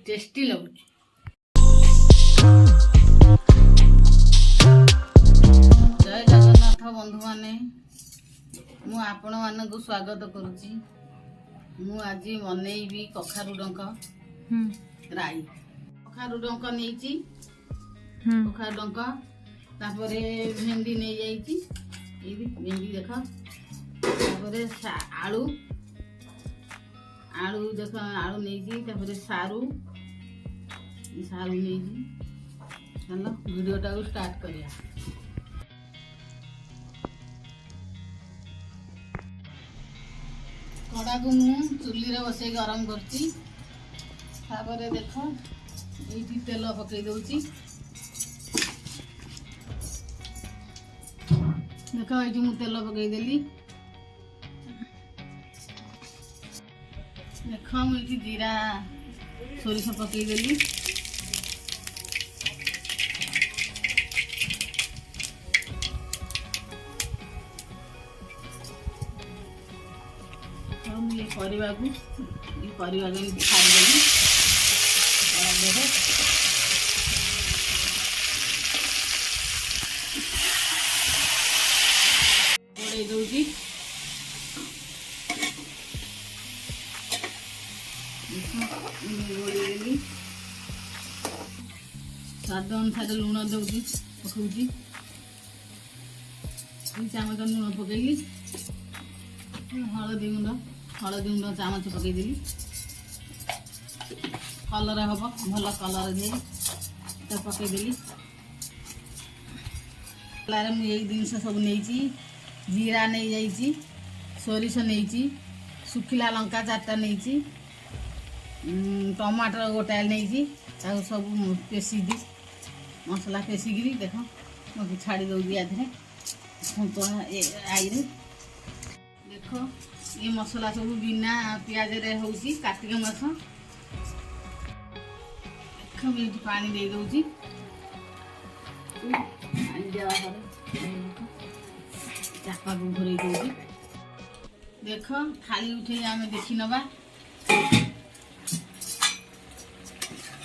Tasty लगुच। जय जगन्नाथ बंधु माने, मु आपण मानक स्वागत करुची। मु आज बनैबी कखारु डंक राई। कखारु डंक नेइची, कखारु डंक तापरे भेंडी नहीं जाइची, ये भेंडी देख, तापरे आलू आलू देख, आलू नहीं, तापरे सारू सारू नहीं। चलो वीडियोटा को स्टार्ट करिया। कड़ा को मु चुली रे बसे गरम करती। तापरे देख ये तेल पकई दउची। देख ये मु तेल पकई देली। देख मुझे जीरा सोरिष पकई देली। ये परिवा को छाड़ी देली। गोड़े दूसरी गोड़ी स्वाद अनुसार लुण दूसरी पकाऊँगी। चामच लुण पकईली। हलदी गुंड चामच पकईदेली। कलर हम भल कलर दिए पकईदेली। मुझे जिनस सब नहीं, जीरा नहीं जाइए, सोरिष नहीं, सुखिला लंका 4टा नहीं, टमाटर गोटाए नहीं, सब पेशी दी मसला पेशिकी देख मुझे छाड़ी दौदी आधे आई रे। देख ये मसला सब बिना पियाज रे होउची। कार्तिक मास देख मुझे पानी दे दौची। चापा को घोर दौची। देख थाली उठे आम देखी नवा,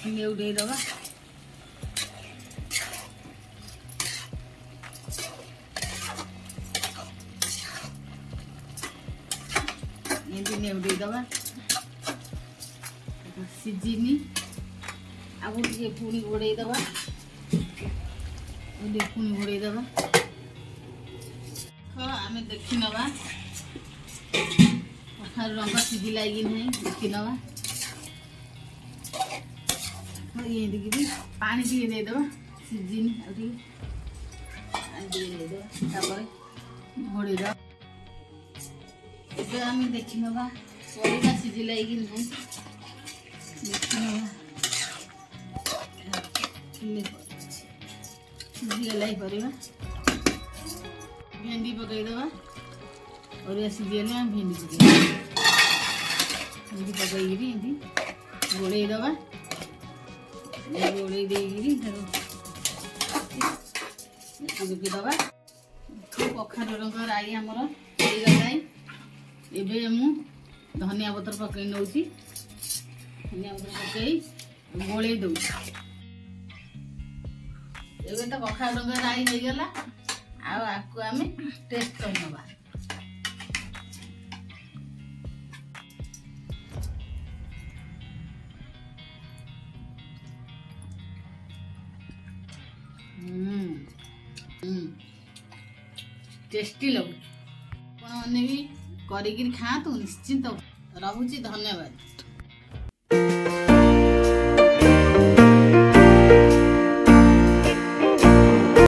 उठे दबा। उठे दबा सीझीनी आगु टे पुणी घोड़े दबा। पुणी घोड़े दबा। आम देखी नवा कखारु रंग सीझी लगी नहीं, देखी नवा। ये देखिए पानी टे देदबा सीझीनी घोड़े दबा। आम देखी नवा परिवा सीझी लगी नहीं, देखी नवा सीझीगला परिवा। भेंडी पकईदबा। परिवा सीझीगले आम भेंडी पकईकरी गोड़े दबा। गोड़े देगी रुकी दबा। कखारु डंक राई आमर गलाई। एबे मु धनिया पत्र पकई नौची। धनिया पत्र पकई गोले दौची। एबे तो कखारु डंक राई हो गला। आपको आम टेस्ट कर नवा। टेस्टी लगुच। भी करी खातु निश्चिंत। रहुची धन्यवाद।